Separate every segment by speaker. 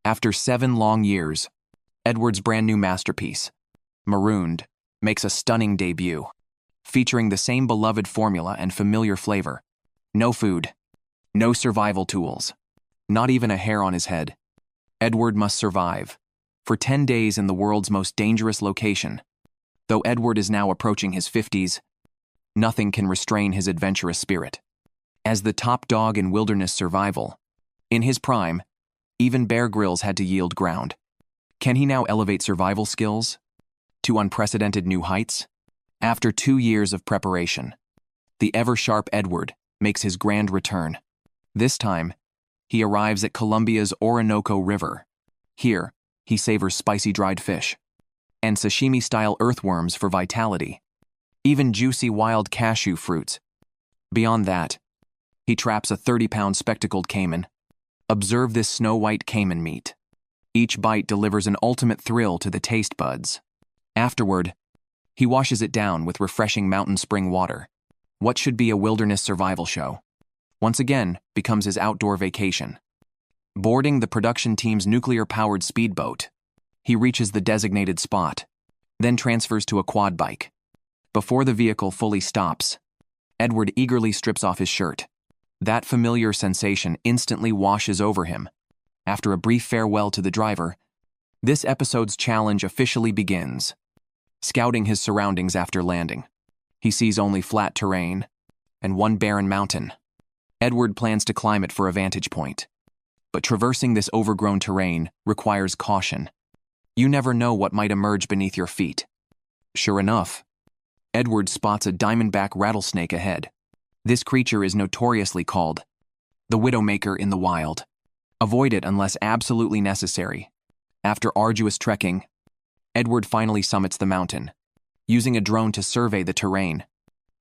Speaker 1: After 7 long years, Edward's brand new masterpiece, Marooned, makes a stunning debut, featuring the same beloved formula and familiar flavor. No food, no survival tools, not even a hair on his head. Edward must survive for 10 days in the world's most dangerous location. Though Edward is now approaching his 50s, nothing can restrain his adventurous spirit. As the top dog in wilderness survival, in his prime, even Bear Grylls had to yield ground. Can he now elevate survival skills to unprecedented new heights? After 2 years of preparation, the ever-sharp Edward makes his grand return. This time, he arrives at Colombia's Orinoco River. Here, he savors spicy dried fish and sashimi-style earthworms for vitality, even juicy wild cashew fruits. Beyond that, he traps a 30-pound spectacled cayman. Observe this snow-white cayman meat. Each bite delivers an ultimate thrill to the taste buds. Afterward, he washes it down with refreshing mountain spring water. What should be a wilderness survival show, once again, becomes his outdoor vacation. Boarding the production team's nuclear-powered speedboat, he reaches the designated spot, then transfers to a quad bike. Before the vehicle fully stops, Edward eagerly strips off his shirt. That familiar sensation instantly washes over him. After a brief farewell to the driver, this episode's challenge officially begins. Scouting his surroundings after landing, he sees only flat terrain and one barren mountain. Edward plans to climb it for a vantage point. But traversing this overgrown terrain requires caution. You never know what might emerge beneath your feet. Sure enough, Edward spots a diamondback rattlesnake ahead. This creature is notoriously called the Widowmaker in the wild. Avoid it unless absolutely necessary. After arduous trekking, Edward finally summits the mountain. Using a drone to survey the terrain,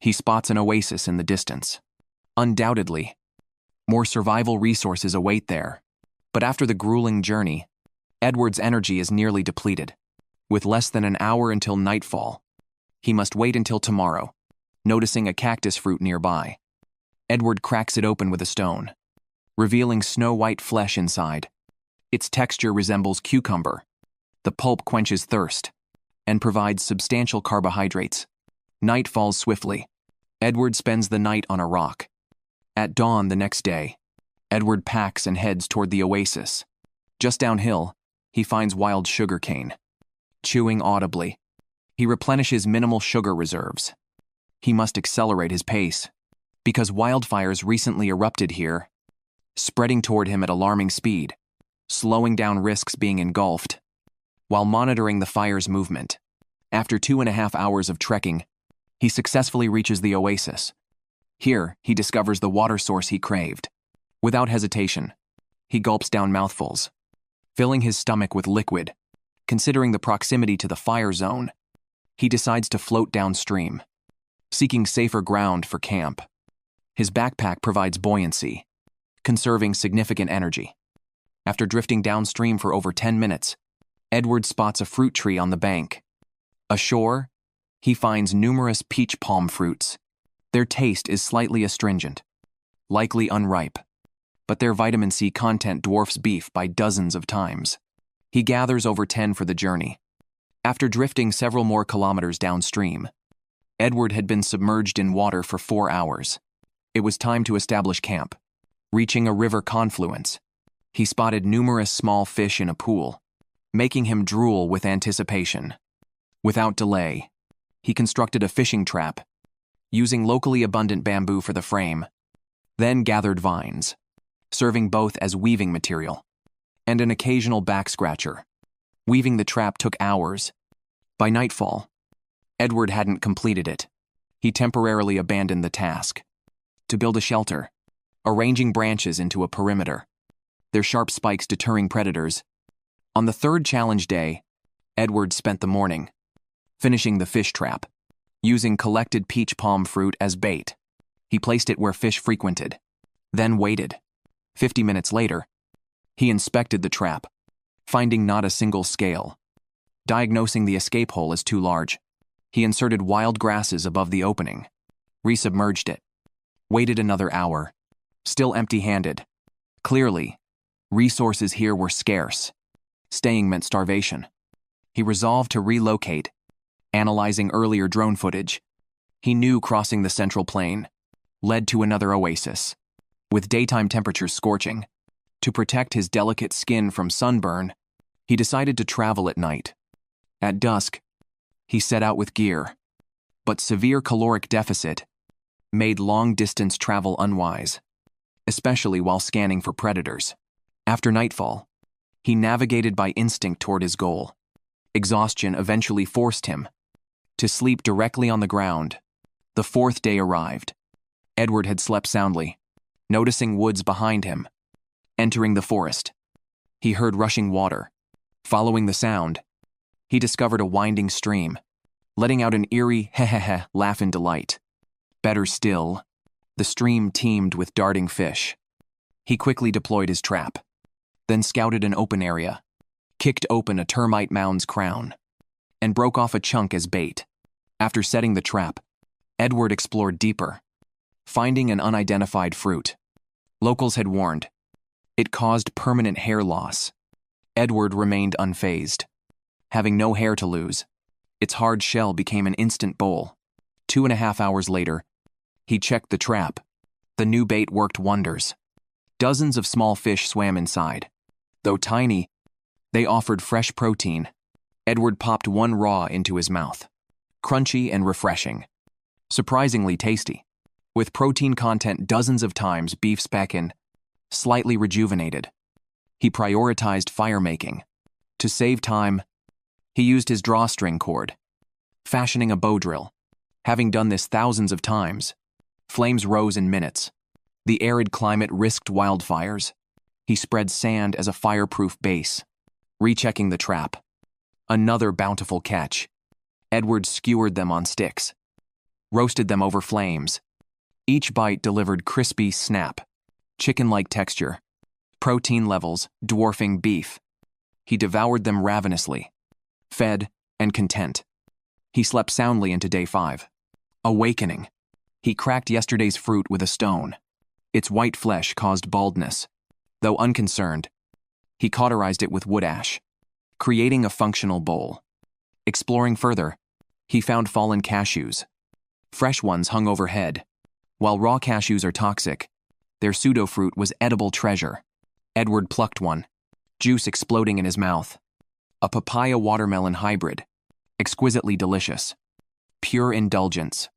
Speaker 1: he spots an oasis in the distance. Undoubtedly, more survival resources await there. But after the grueling journey, Edward's energy is nearly depleted. With less than an hour until nightfall, he must wait until tomorrow. Noticing a cactus fruit nearby, Edward cracks it open with a stone, revealing snow-white flesh inside. Its texture resembles cucumber. The pulp quenches thirst and provides substantial carbohydrates. Night falls swiftly. Edward spends the night on a rock. At dawn the next day, Edward packs and heads toward the oasis. Just downhill, he finds wild sugarcane. Chewing audibly, he replenishes minimal sugar reserves. He must accelerate his pace, because wildfires recently erupted here, spreading toward him at alarming speed. Slowing down risks being engulfed. While monitoring the fire's movement, after 2.5 hours of trekking, he successfully reaches the oasis. Here, he discovers the water source he craved. Without hesitation, he gulps down mouthfuls, filling his stomach with liquid. Considering the proximity to the fire zone, he decides to float downstream, seeking safer ground for camp. His backpack provides buoyancy, conserving significant energy. After drifting downstream for over 10 minutes, Edward spots a fruit tree on the bank. Ashore, he finds numerous peach palm fruits. Their taste is slightly astringent, likely unripe, but their vitamin C content dwarfs beef by dozens of times. He gathers over 10 for the journey. After drifting several more kilometers downstream, Edward had been submerged in water for 4 hours. It was time to establish camp. Reaching a river confluence, he spotted numerous small fish in a pool, making him drool with anticipation. Without delay, he constructed a fishing trap, using locally abundant bamboo for the frame, then gathered vines, serving both as weaving material and an occasional back scratcher. Weaving the trap took hours. By nightfall, Edward hadn't completed it. He temporarily abandoned the task. To build a shelter, arranging branches into a perimeter, their sharp spikes deterring predators. On the third challenge day, Edward spent the morning finishing the fish trap. Using collected peach palm fruit as bait, he placed it where fish frequented, then waited. 50 minutes later, he inspected the trap, finding not a single scale. Diagnosing the escape hole as too large, he inserted wild grasses above the opening, resubmerged it, waited another hour, still empty-handed. Clearly, Resources here were scarce. Staying meant starvation. He resolved to relocate. Analyzing earlier drone footage, he knew crossing the central plain led to another oasis, with daytime temperatures scorching. To protect his delicate skin from sunburn, he decided to travel at night. At dusk, he set out with gear, but severe caloric deficit made long-distance travel unwise, especially while scanning for predators. After nightfall, he navigated by instinct toward his goal. Exhaustion eventually forced him to sleep directly on the ground. The fourth day arrived. Edward had slept soundly, noticing woods behind him. Entering the forest, he heard rushing water. Following the sound, he discovered a winding stream, letting out an eerie heh laugh in delight. Better still, the stream teemed with darting fish. He quickly deployed his trap, then scouted an open area, kicked open a termite mound's crown, and broke off a chunk as bait. After setting the trap, Edward explored deeper, finding an unidentified fruit. Locals had warned. It caused permanent hair loss. Edward remained unfazed. Having no hair to lose, its hard shell became an instant bowl. 2.5 hours later, he checked the trap. The new bait worked wonders. Dozens of small fish swam inside. Though tiny, they offered fresh protein. Edward popped one raw into his mouth. Crunchy and refreshing. Surprisingly tasty. With protein content dozens of times beef's bacon, slightly rejuvenated. He prioritized firemaking. To save time, he used his drawstring cord, fashioning a bow drill. Having done this thousands of times, flames rose in minutes. The arid climate risked wildfires. He spread sand as a fireproof base, rechecking the trap. Another bountiful catch. Edward skewered them on sticks, roasted them over flames. Each bite delivered crispy snap, chicken-like texture, protein levels dwarfing beef. He devoured them ravenously, fed and content. He slept soundly into day 5. Awakening, he cracked yesterday's fruit with a stone. Its white flesh caused baldness. Though unconcerned, he cauterized it with wood ash, creating a functional bowl. Exploring further, he found fallen cashews. Fresh ones hung overhead. While raw cashews are toxic, their pseudo-fruit was edible treasure. Edward plucked one, juice exploding in his mouth. A papaya-watermelon hybrid, exquisitely delicious. Pure indulgence.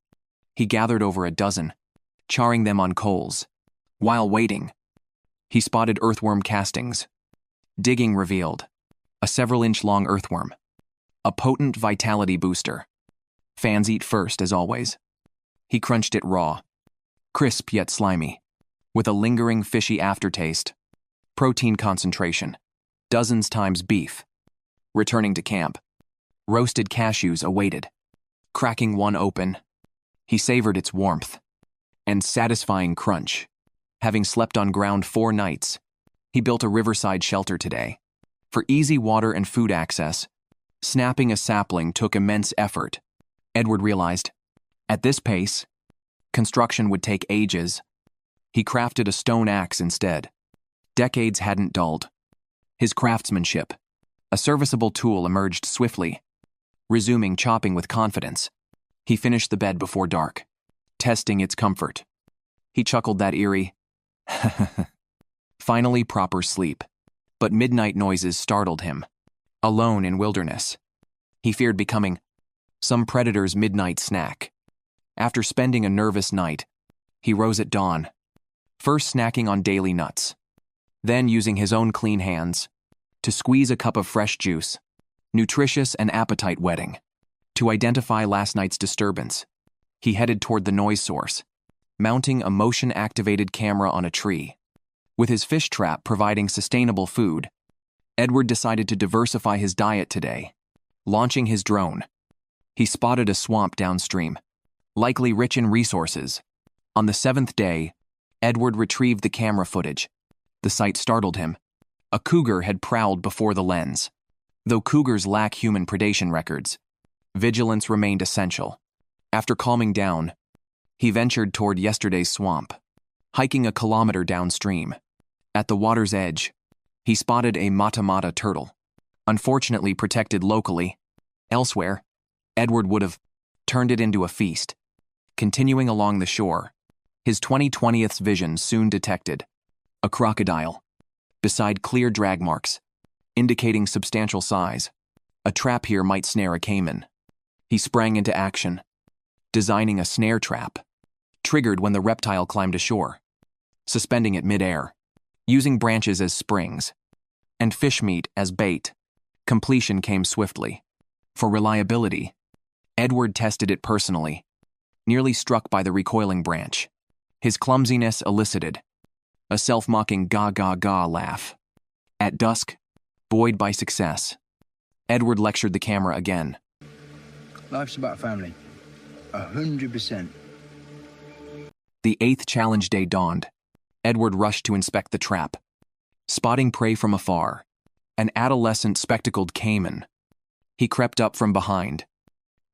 Speaker 1: He gathered over a dozen, charring them on coals. While waiting, he spotted earthworm castings. Digging revealed a several-inch-long earthworm. A potent vitality booster. Fans eat first, as always. He crunched it raw, crisp yet slimy, with a lingering fishy aftertaste. Protein concentration, dozens times beef. Returning to camp, roasted cashews awaited. Cracking one open, he savored its warmth and satisfying crunch. Having slept on ground 4 nights, he built a riverside shelter today. For easy water and food access, snapping a sapling took immense effort. Edward realized, at this pace, construction would take ages. He crafted a stone axe instead. Decades hadn't dulled. His craftsmanship, a serviceable tool, emerged swiftly. Resuming chopping with confidence, he finished the bed before dark, testing its comfort. He chuckled that eerie, finally proper sleep. But midnight noises startled him. Alone in wilderness, he feared becoming some predator's midnight snack. After spending a nervous night, he rose at dawn, first snacking on daily nuts, then using his own clean hands to squeeze a cup of fresh juice, nutritious and appetite-whetting. To identify last night's disturbance, he headed toward the noise source, mounting a motion-activated camera on a tree. With his fish trap providing sustainable food, Edward decided to diversify his diet today. Launching his drone, he spotted a swamp downstream, likely rich in resources. On the 7th day, Edward retrieved the camera footage. The sight startled him. A cougar had prowled before the lens. Though cougars lack human predation records, vigilance remained essential. After calming down, he ventured toward yesterday's swamp, hiking a kilometer downstream. At the water's edge, He spotted a mata-mata turtle, unfortunately protected locally. Elsewhere, Edward would have turned it into a feast. Continuing along the shore, his 20/20th vision soon detected a crocodile, beside clear drag marks, indicating substantial size. A trap here might snare a cayman. He sprang into action, designing a snare trap, triggered when the reptile climbed ashore, suspending it mid-air, using branches as springs, and fish meat as bait. Completion came swiftly. For reliability, Edward tested it personally, nearly struck by the recoiling branch. His clumsiness elicited a self-mocking ga-ga-ga laugh. At dusk, buoyed by success, Edward lectured the camera again.
Speaker 2: Life's about family. 100%.
Speaker 1: The 8th challenge day dawned. Edward rushed to inspect the trap. Spotting prey from afar, an adolescent spectacled cayman. He crept up from behind,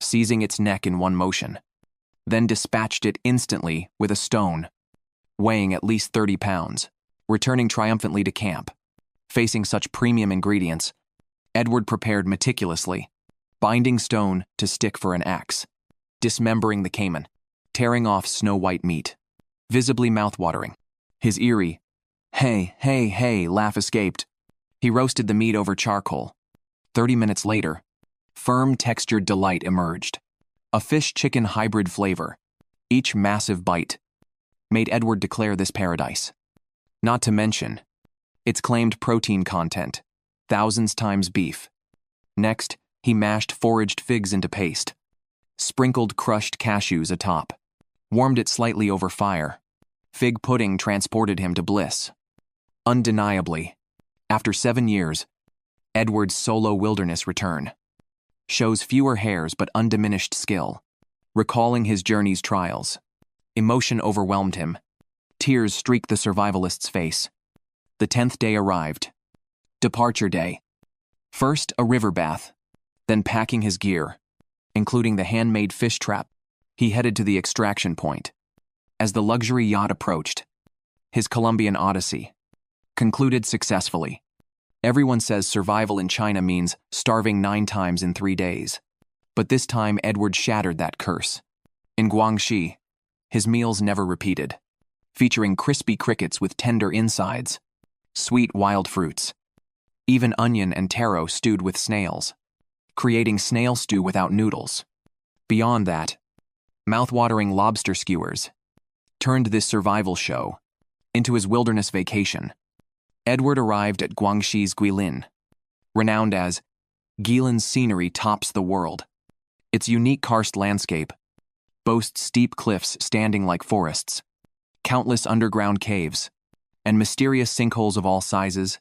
Speaker 1: seizing its neck in one motion, then dispatched it instantly with a stone, weighing at least 30 pounds. Returning triumphantly to camp, facing such premium ingredients, Edward prepared meticulously, binding stone to stick for an axe, dismembering the cayman, tearing off snow-white meat, visibly mouth-watering. His eerie, hey, hey, hey laugh escaped. He roasted the meat over charcoal. 30 minutes later, firm textured delight emerged. A fish-chicken hybrid flavor. Each massive bite made Edward declare this paradise. Not to mention its claimed protein content, thousands times beef. Next, he mashed foraged figs into paste, sprinkled crushed cashews atop, warmed it slightly over fire. Fig pudding transported him to bliss. Undeniably, after 7 years, Edward's solo wilderness return shows fewer hairs but undiminished skill. Recalling his journey's trials, emotion overwhelmed him. Tears streaked the survivalist's face. The 10th day arrived. Departure day. First, a river bath, then packing his gear, including the handmade fish trap, he headed to the extraction point. As the luxury yacht approached, his Colombian odyssey concluded successfully. Everyone says survival in China means starving 9 times in 3 days. But this time Edward shattered that curse. In Guangxi, his meals never repeated, featuring crispy crickets with tender insides, sweet wild fruits, even onion and taro stewed with snails, creating snail stew without noodles. Beyond that, mouth-watering lobster skewers turned this survival show into his wilderness vacation. Edward arrived at Guangxi's Guilin, renowned as Guilin's scenery tops the world. Its unique karst landscape boasts steep cliffs standing like forests, countless underground caves, and mysterious sinkholes of all sizes.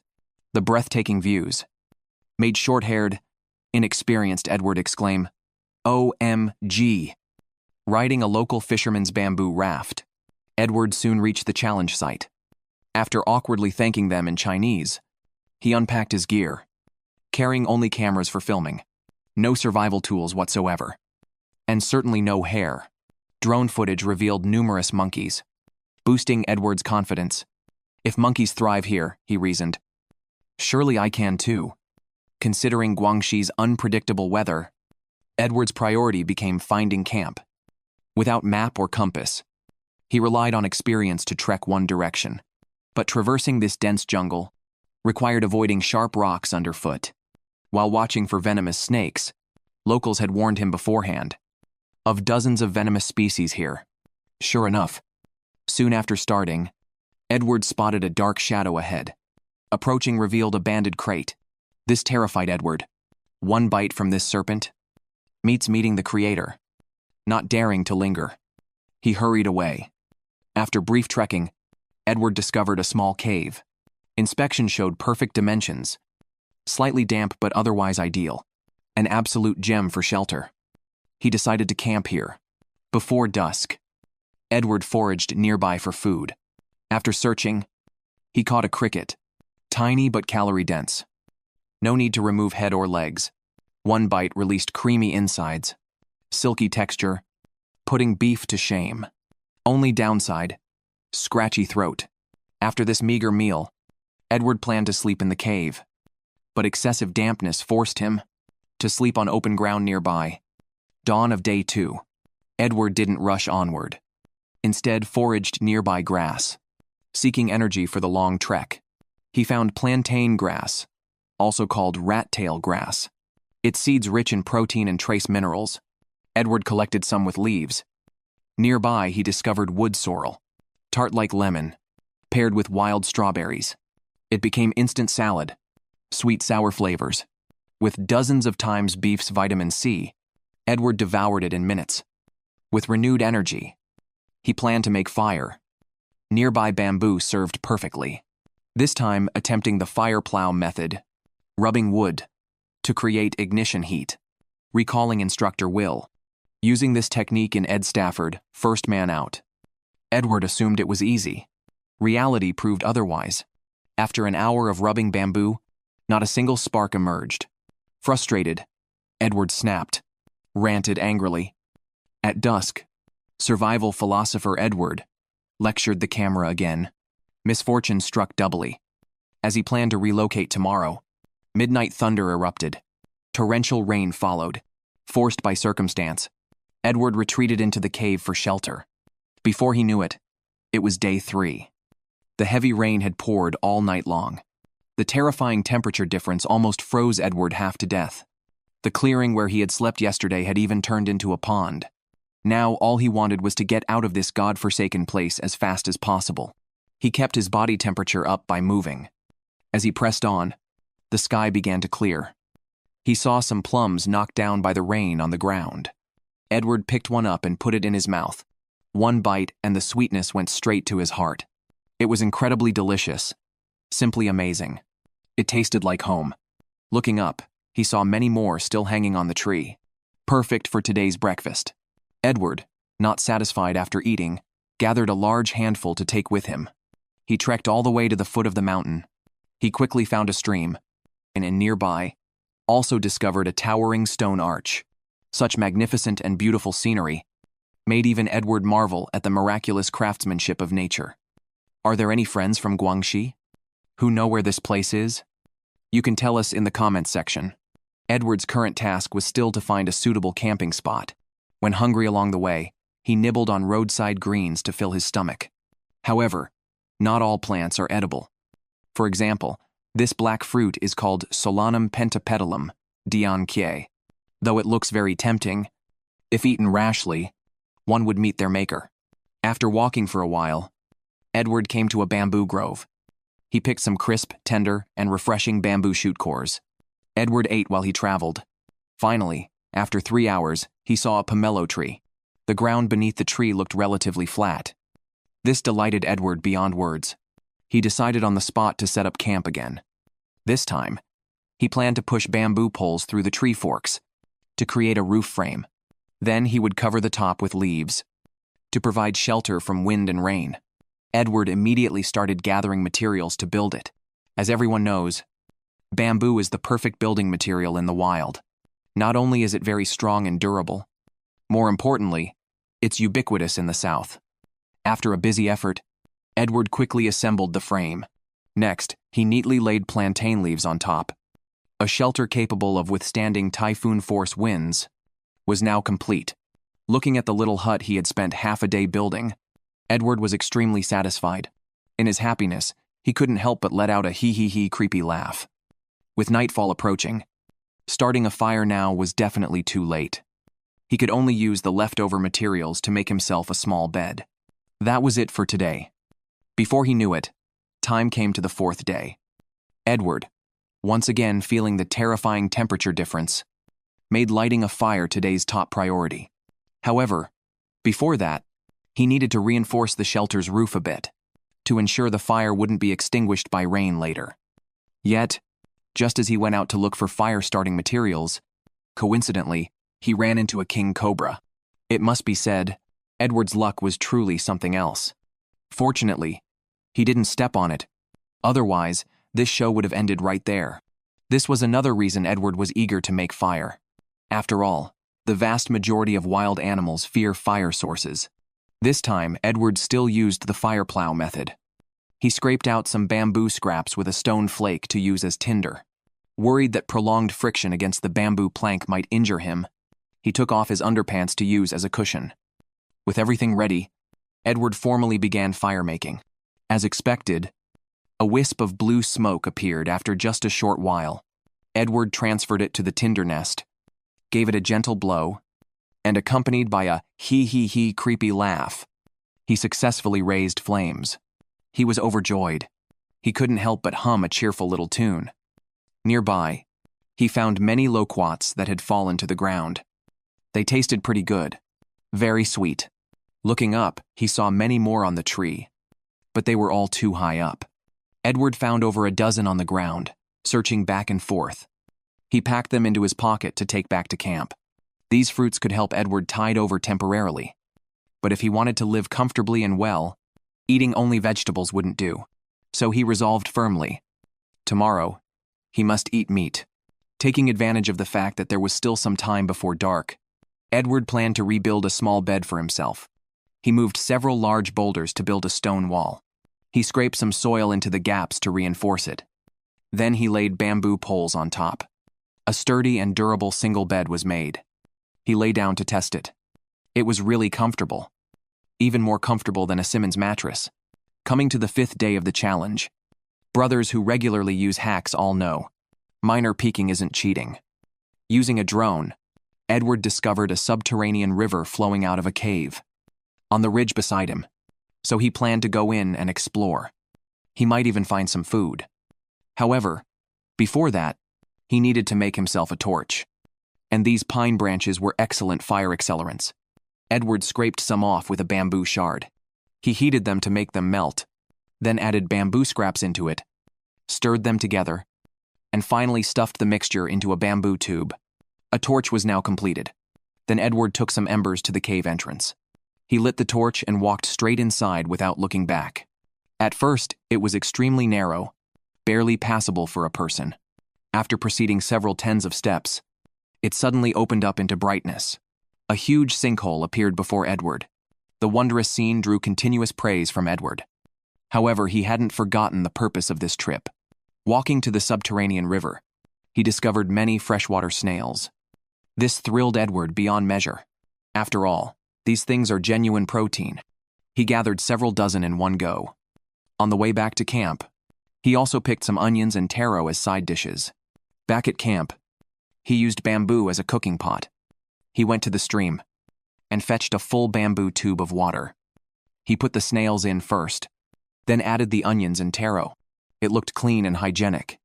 Speaker 1: The breathtaking views made short-haired, inexperienced Edward exclaim, "OMG!" Riding a local fisherman's bamboo raft, Edward soon reached the challenge site. After awkwardly thanking them in Chinese, he unpacked his gear, carrying only cameras for filming, no survival tools whatsoever, and certainly no hair. Drone footage revealed numerous monkeys, boosting Edward's confidence. If monkeys thrive here, he reasoned, surely I can too. Considering Guangxi's unpredictable weather, Edward's priority became finding camp. Without map or compass, he relied on experience to trek one direction. But traversing this dense jungle required avoiding sharp rocks underfoot. While watching for venomous snakes, locals had warned him beforehand of dozens of venomous species here. Sure enough, soon after starting, Edward spotted a dark shadow ahead. Approaching revealed a banded crate. This terrified Edward. One bite from this serpent meets meeting the creator. Not daring to linger, he hurried away. After brief trekking, Edward discovered a small cave. Inspection showed perfect dimensions, slightly damp but otherwise ideal, an absolute gem for shelter. He decided to camp here. Before dusk, Edward foraged nearby for food. After searching, he caught a cricket, tiny but calorie-dense. No need to remove head or legs. One bite released creamy insides, silky texture, putting beef to shame. Only downside, scratchy throat. After this meager meal, Edward planned to sleep in the cave, but excessive dampness forced him to sleep on open ground nearby. Dawn of day 2. Edward didn't rush onward. Instead, foraged nearby grass, seeking energy for the long trek. He found plantain grass, also called rat-tail grass. Its seeds rich in protein and trace minerals. Edward collected some with leaves. Nearby, he discovered wood sorrel, tart like lemon, paired with wild strawberries. It became instant salad, sweet sour flavors. With dozens of times beef's vitamin C, Edward devoured it in minutes. With renewed energy, he planned to make fire. Nearby bamboo served perfectly. This time attempting the fire plow method, rubbing wood to create ignition heat, recalling instructor Will. Using this technique in Ed Stafford, first man out. Edward assumed it was easy. Reality proved otherwise. After an hour of rubbing bamboo, not a single spark emerged. Frustrated, Edward snapped, ranted angrily. At dusk, survival philosopher Edward lectured the camera again. Misfortune struck doubly. As he planned to relocate tomorrow, midnight thunder erupted. Torrential rain followed. Forced by circumstance, Edward retreated into the cave for shelter. Before he knew it, it was day 3. The heavy rain had poured all night long. The terrifying temperature difference almost froze Edward half to death. The clearing where he had slept yesterday had even turned into a pond. Now all he wanted was to get out of this god-forsaken place as fast as possible. He kept his body temperature up by moving. As he pressed on, the sky began to clear. He saw some plums knocked down by the rain on the ground. Edward picked one up and put it in his mouth. One bite and the sweetness went straight to his heart. It was incredibly delicious, simply amazing. It tasted like home. Looking up, he saw many more still hanging on the tree. Perfect for today's breakfast. Edward, not satisfied after eating, gathered a large handful to take with him. He trekked all the way to the foot of the mountain. He quickly found a stream, and nearby, also discovered a towering stone arch. Such magnificent and beautiful scenery made even Edward marvel at the miraculous craftsmanship of nature. Are there any friends from Guangxi who know where this place is? You can tell us in the comments section. Edward's current task was still to find a suitable camping spot. When hungry along the way, he nibbled on roadside greens to fill his stomach. However, not all plants are edible. For example, this black fruit is called Solanum pentapetalum, Dianque. Though it looks very tempting, if eaten rashly, one would meet their maker. After walking for a while, Edward came to a bamboo grove. He picked some crisp, tender, and refreshing bamboo shoot cores. Edward ate while he traveled. Finally, after 3 hours, he saw a pomelo tree. The ground beneath the tree looked relatively flat. This delighted Edward beyond words. He decided on the spot to set up camp again. This time, he planned to push bamboo poles through the tree forks to create a roof frame. Then he would cover the top with leaves to provide shelter from wind and rain. Edward immediately started gathering materials to build it. As everyone knows, bamboo is the perfect building material in the wild. Not only is it very strong and durable, more importantly, it's ubiquitous in the South. After a busy effort, Edward quickly assembled the frame. Next, he neatly laid plantain leaves on top. A shelter capable of withstanding typhoon-force winds was now complete. Looking at the little hut he had spent half a day building, Edward was extremely satisfied. In his happiness, he couldn't help but let out a hee-hee-hee creepy laugh. With nightfall approaching, starting a fire now was definitely too late. He could only use the leftover materials to make himself a small bed. That was it for today. Before he knew it, time came to the 4th day. Edward, once again feeling the terrifying temperature difference, made lighting a fire today's top priority. However, before that, he needed to reinforce the shelter's roof a bit, to ensure the fire wouldn't be extinguished by rain later. Yet, just as he went out to look for fire-starting materials, coincidentally, he ran into a king cobra. It must be said, Edward's luck was truly something else. Fortunately, he didn't step on it. Otherwise, this show would have ended right there. This was another reason Edward was eager to make fire. After all, the vast majority of wild animals fear fire sources. This time, Edward still used the fire plow method. He scraped out some bamboo scraps with a stone flake to use as tinder. Worried that prolonged friction against the bamboo plank might injure him, he took off his underpants to use as a cushion. With everything ready, Edward formally began firemaking. As expected, a wisp of blue smoke appeared after just a short while. Edward transferred it to the tinder nest, gave it a gentle blow, and accompanied by a hee creepy laugh, he successfully raised flames. He was overjoyed. He couldn't help but hum a cheerful little tune. Nearby, he found many loquats that had fallen to the ground. They tasted pretty good, very sweet. Looking up, he saw many more on the tree, but they were all too high up. Edward found over a dozen on the ground, searching back and forth. He packed them into his pocket to take back to camp. These fruits could help Edward tide over temporarily. But if he wanted to live comfortably and well, eating only vegetables wouldn't do. So he resolved firmly. Tomorrow, he must eat meat. Taking advantage of the fact that there was still some time before dark, Edward planned to rebuild a small bed for himself. He moved several large boulders to build a stone wall. He scraped some soil into the gaps to reinforce it. Then he laid bamboo poles on top. A sturdy and durable single bed was made. He lay down to test it. It was really comfortable. Even more comfortable than a Simmons mattress. Coming to the 5th day of the challenge, brothers who regularly use hacks all know, minor peeking isn't cheating. Using a drone, Edward discovered a subterranean river flowing out of a cave on the ridge beside him, so he planned to go in and explore. He might even find some food. However, before that, he needed to make himself a torch. And these pine branches were excellent fire accelerants. Edward scraped some off with a bamboo shard. He heated them to make them melt, then added bamboo scraps into it, stirred them together, and finally stuffed the mixture into a bamboo tube. A torch was now completed. Then Edward took some embers to the cave entrance. He lit the torch and walked straight inside without looking back. At first, it was extremely narrow, barely passable for a person. After proceeding several tens of steps, it suddenly opened up into brightness. A huge sinkhole appeared before Edward. The wondrous scene drew continuous praise from Edward. However, he hadn't forgotten the purpose of this trip. Walking to the subterranean river, he discovered many freshwater snails. This thrilled Edward beyond measure. After all, these things are genuine protein. He gathered several dozen in one go. On the way back to camp, he also picked some onions and taro as side dishes. Back at camp, he used bamboo as a cooking pot. He went to the stream and fetched a full bamboo tube of water. He put the snails in first, then added the onions and taro. It looked clean and hygienic.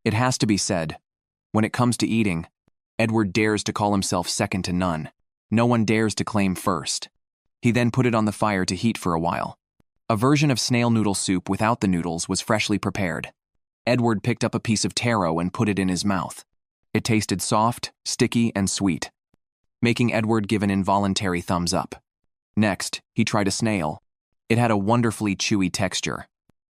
Speaker 1: It has to be said, when it comes to eating, Edward dares to call himself second to none. No one dares to claim first. He then put it on the fire to heat for a while. A version of snail noodle soup without the noodles was freshly prepared. Edward picked up a piece of taro and put it in his mouth. It tasted soft, sticky, and sweet, making Edward give an involuntary thumbs up. Next, he tried a snail. It had a wonderfully chewy texture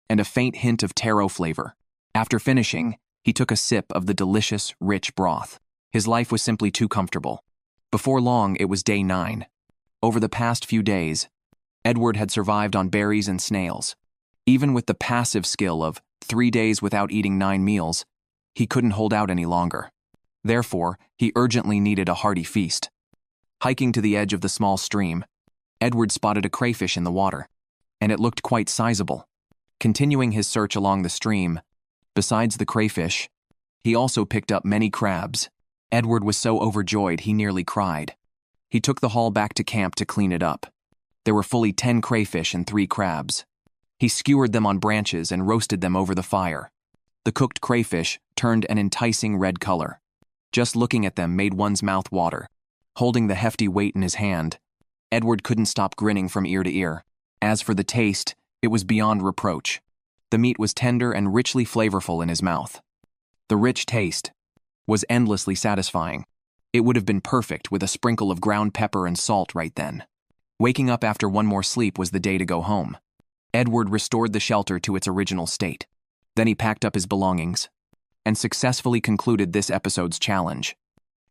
Speaker 1: and a faint hint of taro flavor. After finishing, he took a sip of the delicious, rich broth. His life was simply too comfortable. Before long, it was day 9. Over the past few days, Edward had survived on berries and snails. Even with the passive skill of 3 days without eating 9 meals, he couldn't hold out any longer. Therefore, he urgently needed a hearty feast. Hiking to the edge of the small stream, Edward spotted a crayfish in the water, and it looked quite sizable. Continuing his search along the stream, besides the crayfish, he also picked up many crabs. Edward was so overjoyed he nearly cried. He took the haul back to camp to clean it up. There were fully 10 crayfish and 3 crabs. He skewered them on branches and roasted them over the fire. The cooked crayfish turned an enticing red color. Just looking at them made one's mouth water. Holding the hefty weight in his hand, Edward couldn't stop grinning from ear to ear. As for the taste, it was beyond reproach. The meat was tender and richly flavorful in his mouth. The rich taste was endlessly satisfying. It would have been perfect with a sprinkle of ground pepper and salt right then. Waking up after one more sleep was the day to go home. Edward restored the shelter to its original state. Then he packed up his belongings and successfully concluded this episode's challenge.